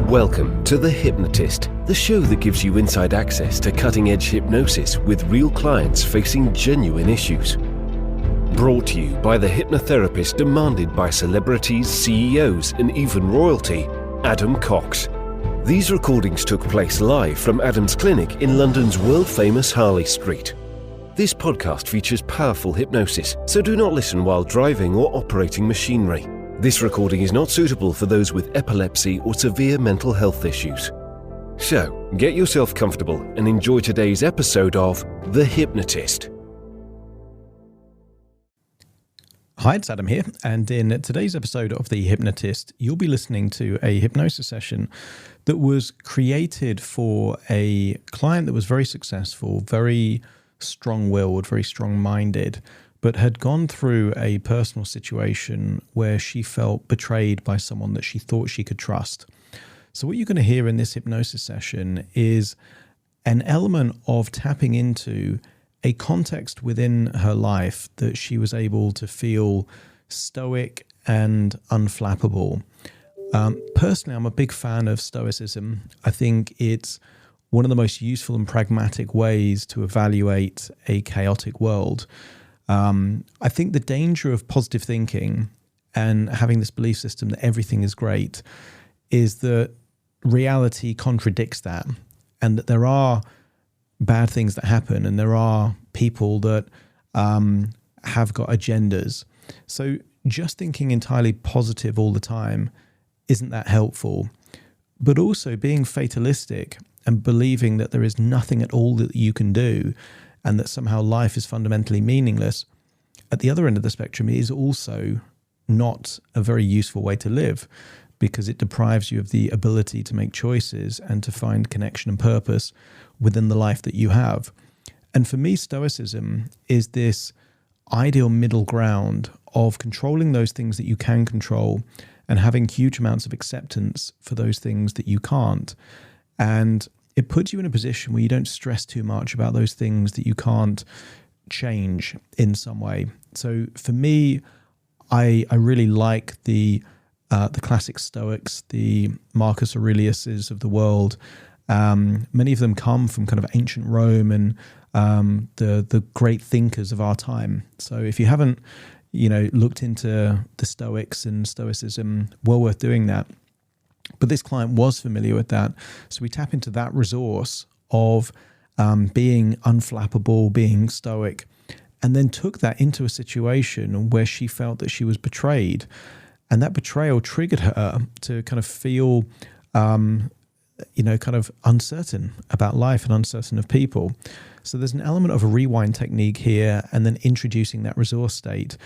Welcome to The Hypnotist, the show that gives you inside access to cutting-edge hypnosis with real clients facing genuine issues. Brought to you by the hypnotherapist demanded by celebrities, CEOs, and even royalty, Adam Cox. These recordings took place live from Adam's clinic in London's world-famous Harley Street. This podcast features powerful hypnosis, so do not listen while driving or operating machinery. This recording is not suitable for those with epilepsy or severe mental health issues. So, get yourself comfortable and enjoy today's episode of The Hypnotist. Hi, it's Adam here, and in today's episode of The Hypnotist, you'll be listening to a hypnosis session that was created for a client that was very successful, very strong-willed, very strong-minded, but had gone through a personal situation where she felt betrayed by someone that she thought she could trust. So what you're going to hear in this hypnosis session is an element of tapping into a context within her life that she was able to feel stoic and unflappable. Personally, I'm a big fan of stoicism. I think it's one of the most useful and pragmatic ways to evaluate a chaotic world. I think the danger of positive thinking and having this belief system that everything is great is that reality contradicts that, and that there are bad things that happen and there are people that have got agendas. So just thinking entirely positive all the time isn't that helpful. But also being fatalistic and believing that there is nothing at all that you can do and that somehow life is fundamentally meaningless, at the other end of the spectrum is also not a very useful way to live, because it deprives you of the ability to make choices and to find connection and purpose within the life that you have. And for me, Stoicism is this ideal middle ground of controlling those things that you can control and having huge amounts of acceptance for those things that you can't. And it puts you in a position where you don't stress too much about those things that you can't change in some way. So for me, I really like the classic Stoics, the Marcus Aureliuses of the world. Many of them come from kind of ancient Rome and the great thinkers of our time. So if you haven't, looked into the Stoics and Stoicism, well worth doing that. But this client was familiar with that. So we tap into that resource of being unflappable, being stoic, and then took that into a situation where she felt that she was betrayed. And that betrayal triggered her to kind of feel, kind of uncertain about life and uncertain of people. So there's an element of a rewind technique here, and then introducing that resource state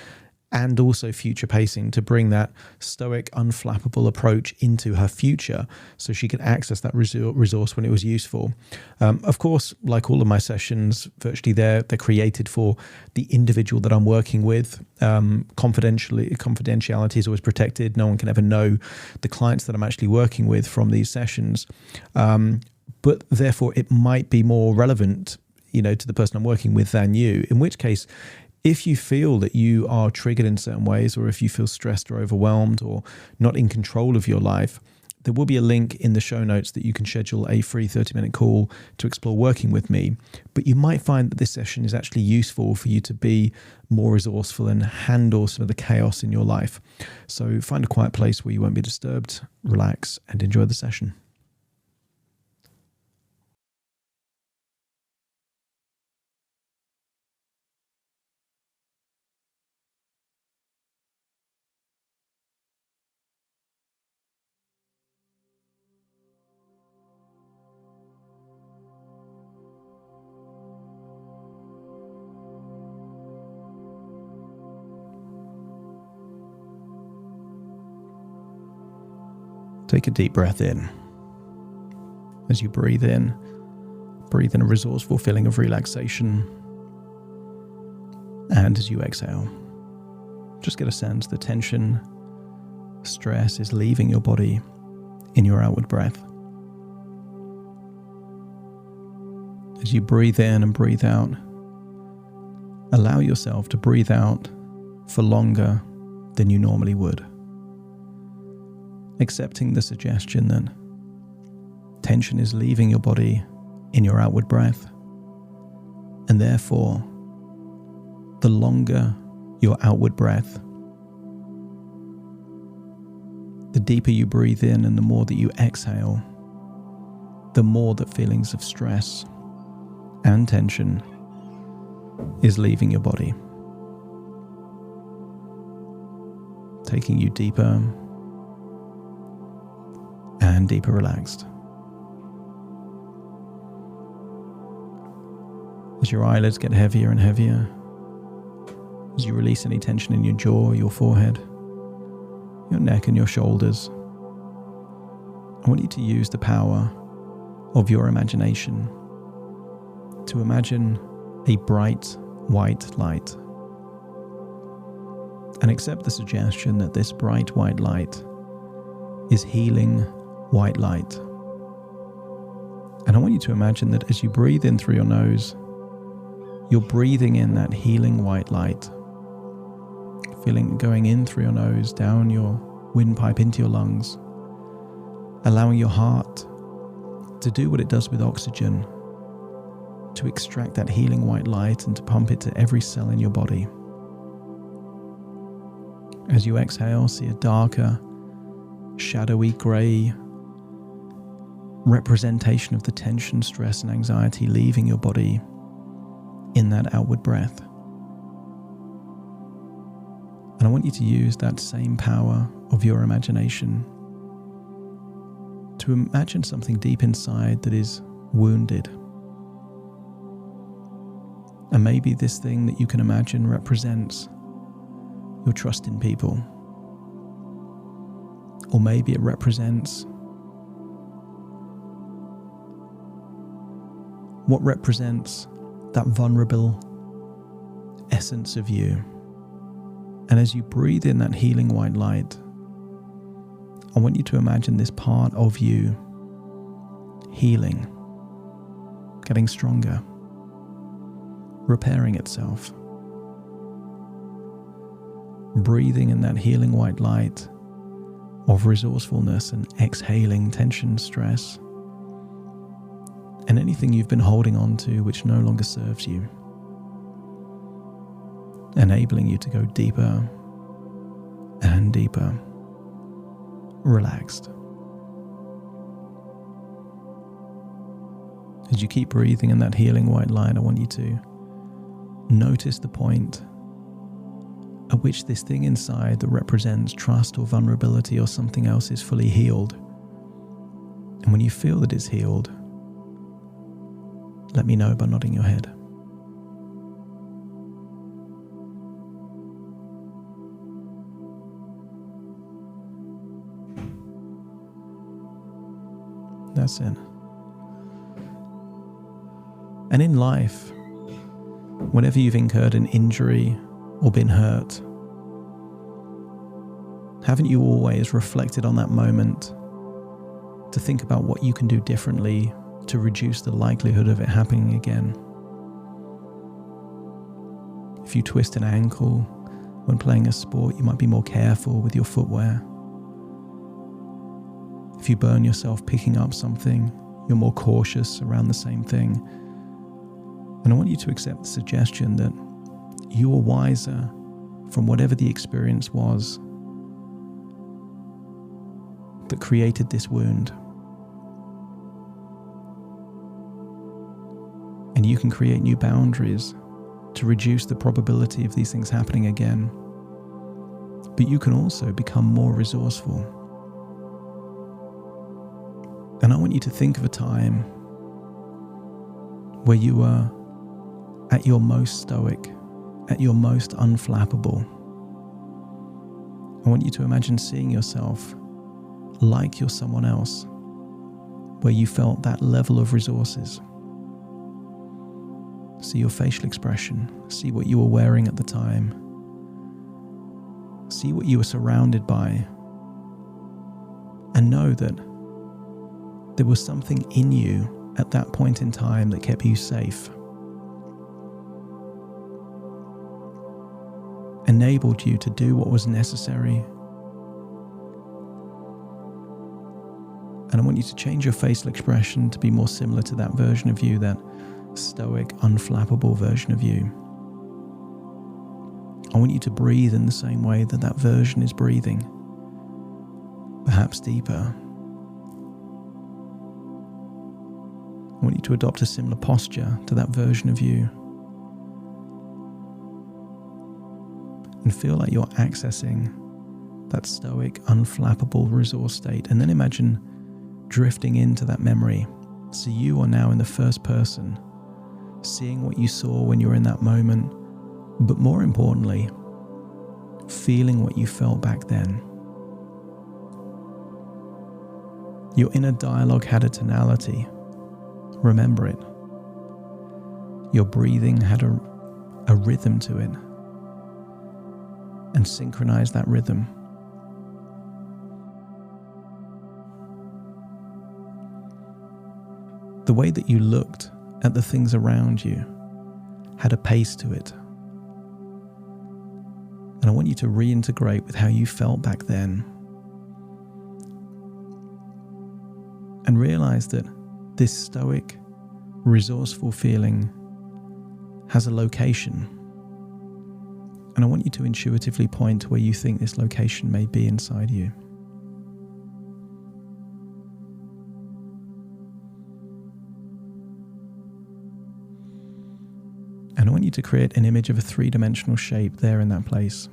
and also future pacing to bring that stoic, unflappable approach into her future so she could access that resource when it was useful. Of course, like all of my sessions, virtually they're created for the individual that I'm working with. Confidentiality is always protected. No one can ever know the clients that I'm actually working with from these sessions. But therefore, it might be more relevant, to the person I'm working with than you, in which case, if you feel that you are triggered in certain ways, or if you feel stressed or overwhelmed or not in control of your life, there will be a link in the show notes that you can schedule a free 30-minute call to explore working with me. But you might find that this session is actually useful for you to be more resourceful and handle some of the chaos in your life. So find a quiet place where you won't be disturbed, relax, and enjoy the session. Take a deep breath in. As you breathe in a resourceful feeling of relaxation. And as you exhale, just get a sense the tension, stress is leaving your body in your outward breath. As you breathe in and breathe out, allow yourself to breathe out for longer than you normally would. Accepting the suggestion that tension is leaving your body in your outward breath. And therefore, the longer your outward breath, the deeper you breathe in and the more that you exhale, the more that feelings of stress and tension is leaving your body, taking you deeper and deeper relaxed. As your eyelids get heavier and heavier, as you release any tension in your jaw, your forehead, your neck and your shoulders, I want you to use the power of your imagination to imagine a bright white light and accept the suggestion that this bright white light is healing white light. And I want you to imagine that as you breathe in through your nose, you're breathing in that healing white light, feeling it going in through your nose, down your windpipe into your lungs, allowing your heart to do what it does with oxygen, to extract that healing white light and to pump it to every cell in your body. As you exhale, see a darker, shadowy grey representation of the tension, stress and anxiety leaving your body in that outward breath. And I want you to use that same power of your imagination to imagine something deep inside that is wounded. And maybe this thing that you can imagine represents your trust in people. Or maybe it represents what represents that vulnerable essence of you. And as you breathe in that healing white light, I want you to imagine this part of you healing, getting stronger, repairing itself, breathing in that healing white light of resourcefulness and exhaling tension, stress, and anything you've been holding on to which no longer serves you, enabling you to go deeper and deeper, relaxed. As you keep breathing in that healing white light, I want you to notice the point at which this thing inside that represents trust or vulnerability or something else is fully healed. And when you feel that it's healed, let me know by nodding your head. That's it. And in life, whenever you've incurred an injury or been hurt, haven't you always reflected on that moment to think about what you can do differently to reduce the likelihood of it happening again? If you twist an ankle when playing a sport, you might be more careful with your footwear. If you burn yourself picking up something, you're more cautious around the same thing. And I want you to accept the suggestion that you are wiser from whatever the experience was that created this wound. And you can create new boundaries to reduce the probability of these things happening again. But you can also become more resourceful. And I want you to think of a time where you were at your most stoic, at your most unflappable. I want you to imagine seeing yourself like you're someone else, where you felt that level of resources. See your facial expression, see what you were wearing at the time, see what you were surrounded by, and know that there was something in you at that point in time that kept you safe, enabled you to do what was necessary, And I want you to change your facial expression to be more similar to that version of you, that stoic, unflappable version of you. I want you to breathe in the same way that that version is breathing, perhaps deeper. I want you to adopt a similar posture to that version of you and feel like you're accessing that stoic, unflappable resource state. And then imagine drifting into that memory. So you are now in the first person, seeing what you saw when you were in that moment, but more importantly, feeling what you felt back then. Your inner dialogue had a tonality. Remember it. Your breathing had a rhythm to it. And synchronize that rhythm. The way that you looked at the things around you had a pace to it. And I want you to reintegrate with how you felt back then. And realize that this stoic, resourceful feeling has a location. And I want you to intuitively point to where you think this location may be inside you. And I want you to create an image of a three-dimensional shape there in that place.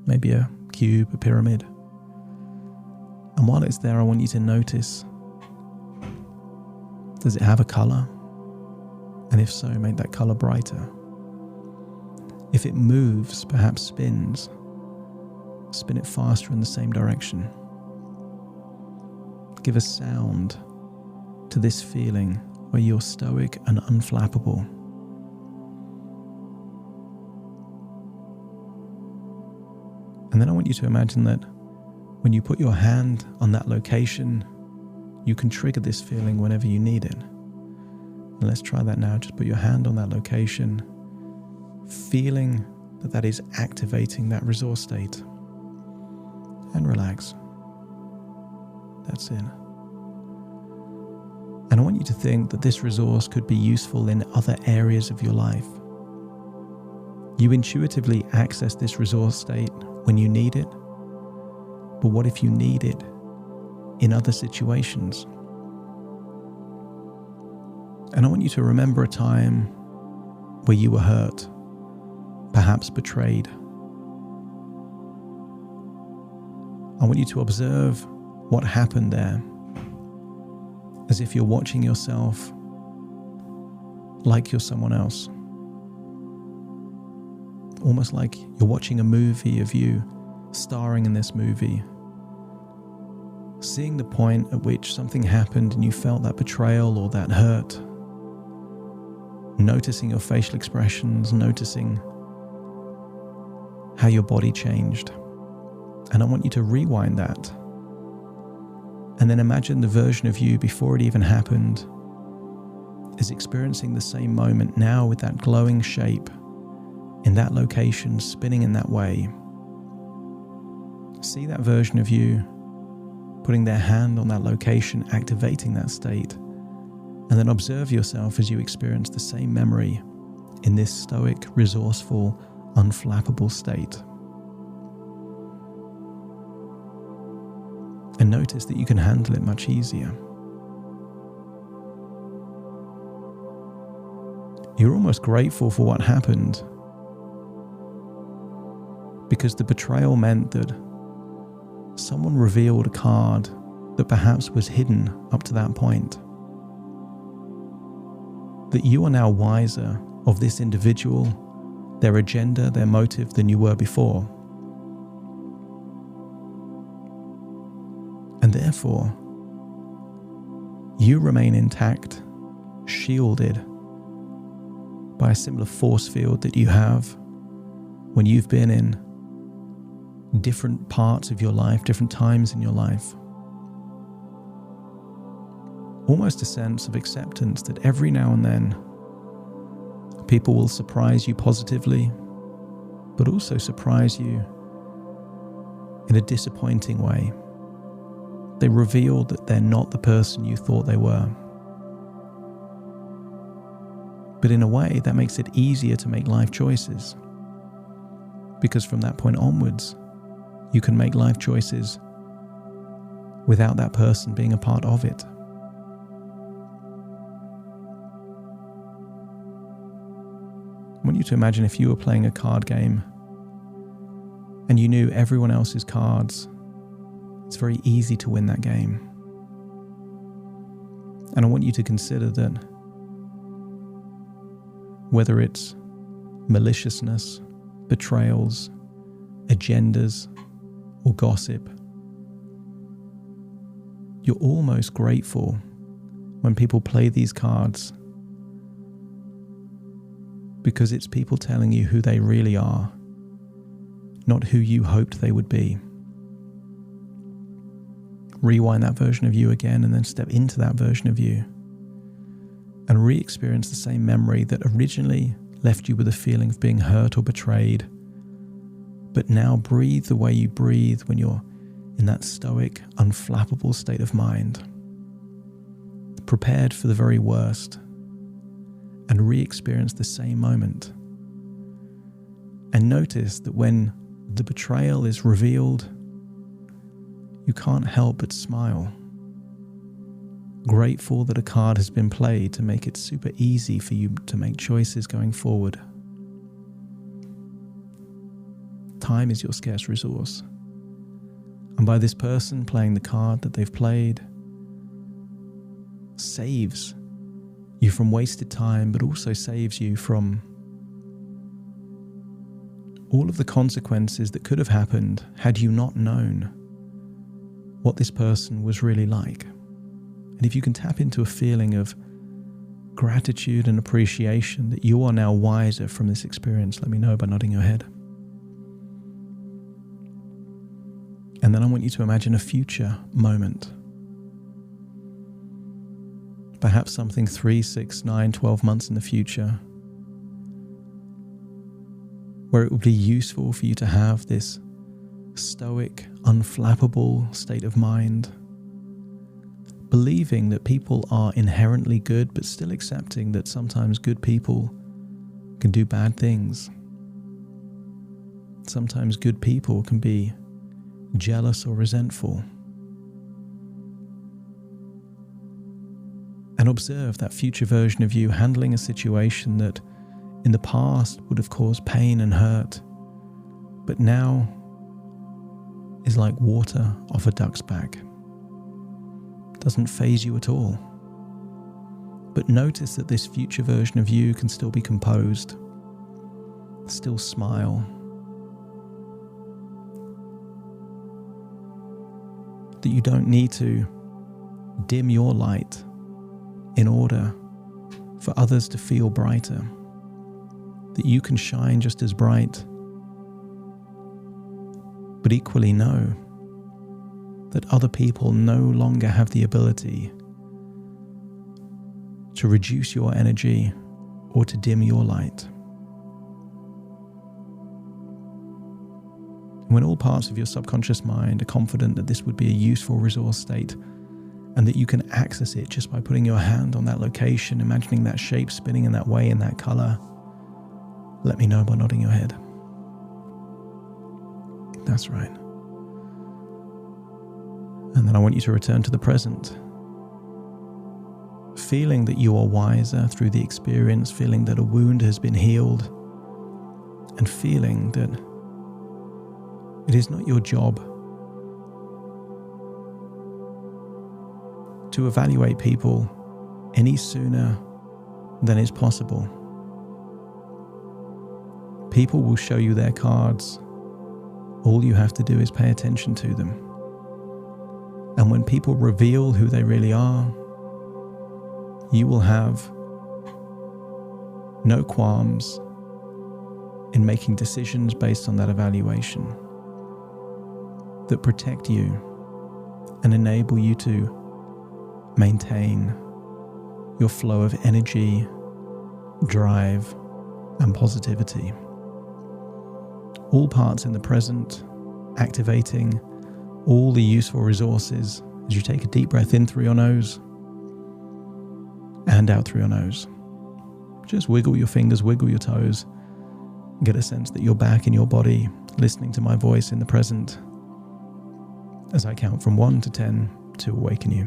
Maybe a cube, a pyramid. And while it's there, I want you to notice, does it have a color? And if so, make that color brighter. If it moves, perhaps spins, spin it faster in the same direction. Give a sound to this feeling where you're stoic and unflappable. And then I want you to imagine that when you put your hand on that location, you can trigger this feeling whenever you need it. And let's try that now. Just put your hand on that location, feeling that that is activating that resource state. And relax. That's it. And I want you to think that this resource could be useful in other areas of your life. You intuitively access this resource state when you need it, but what if you need it in other situations? And I want you to remember a time where you were hurt, perhaps betrayed. I want you to observe what happened there, as if you're watching yourself like you're someone else. Almost like you're watching a movie of you starring in this movie. Seeing the point at which something happened and you felt that betrayal or that hurt. Noticing your facial expressions, noticing how your body changed. And I want you to rewind that. And then imagine the version of you before it even happened is experiencing the same moment now with that glowing shape in that location, spinning in that way. See that version of you putting their hand on that location, activating that state, and then observe yourself as you experience the same memory in this stoic, resourceful, unflappable state. And notice that you can handle it much easier. You're almost grateful for what happened, because the betrayal meant that someone revealed a card that perhaps was hidden up to that point. That you are now wiser of this individual, their agenda, their motive than you were before. And therefore, you remain intact, shielded by a similar force field that you have when you've been in different parts of your life, different times in your life. Almost a sense of acceptance that every now and then people will surprise you positively, but also surprise you in a disappointing way. They reveal that they're not the person you thought they were. But in a way, that makes it easier to make life choices. Because from that point onwards, you can make life choices without that person being a part of it. I want you to imagine if you were playing a card game and you knew everyone else's cards. It's very easy to win that game. And I want you to consider that whether it's maliciousness, betrayals, agendas, or gossip, you're almost grateful when people play these cards because it's people telling you who they really are, not who you hoped they would be. Rewind that version of you again and then step into that version of you and re-experience the same memory that originally left you with a feeling of being hurt or betrayed. But now breathe the way you breathe when you're in that stoic, unflappable state of mind, prepared for the very worst, and re-experience the same moment. And notice that when the betrayal is revealed, you can't help but smile, grateful that a card has been played to make it super easy for you to make choices going forward. Time is your scarce resource. And by this person playing the card that they've played, saves you from wasted time, but also saves you from all of the consequences that could have happened had you not known what this person was really like. And if you can tap into a feeling of gratitude and appreciation that you are now wiser from this experience, let me know by nodding your head. And then I want you to imagine a future moment. Perhaps something 3, 6, 9, 12 months in the future, where it would be useful for you to have this stoic, unflappable state of mind, believing that people are inherently good, but still accepting that sometimes good people can do bad things. Sometimes good people can be jealous or resentful. And observe that future version of you handling a situation that in the past would have caused pain and hurt, but now is like water off a duck's back. Doesn't faze you at all. But notice that this future version of you can still be composed, still smile, that you don't need to dim your light in order for others to feel brighter, that you can shine just as bright, but equally know that other people no longer have the ability to reduce your energy or to dim your light. When all parts of your subconscious mind are confident that this would be a useful resource state and that you can access it just by putting your hand on that location, imagining that shape spinning in that way, in that color, let me know by nodding your head. That's right. And then I want you to return to the present, feeling that you are wiser through the experience, feeling that a wound has been healed, and feeling that it is not your job to evaluate people any sooner than is possible. People will show you their cards. All you have to do is pay attention to them. And when people reveal who they really are, you will have no qualms in making decisions based on that evaluation that protect you and enable you to maintain your flow of energy, drive, and positivity. All parts in the present, activating all the useful resources as you take a deep breath in through your nose and out through your nose. Just wiggle your fingers, wiggle your toes. Get a sense that you're back in your body, listening to my voice in the present as I count from 1 to 10 to awaken you.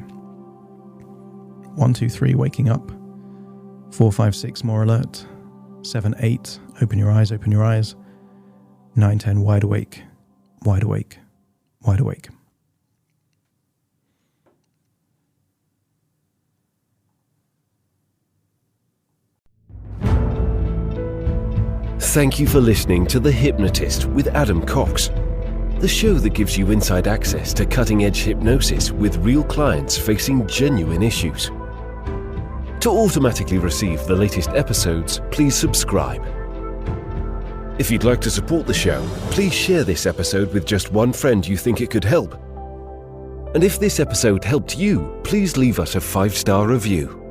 1, 2, 3, waking up. 4, 5, 6, more alert. 7, 8, open your eyes, open your eyes. 9, 10, wide awake, wide awake, wide awake. Thank you for listening to The Hypnotist with Adam Cox, the show that gives you inside access to cutting-edge hypnosis with real clients facing genuine issues. To automatically receive the latest episodes, please subscribe. If you'd like to support the show, please share this episode with just one friend you think it could help. And if this episode helped you, please leave us a 5-star review.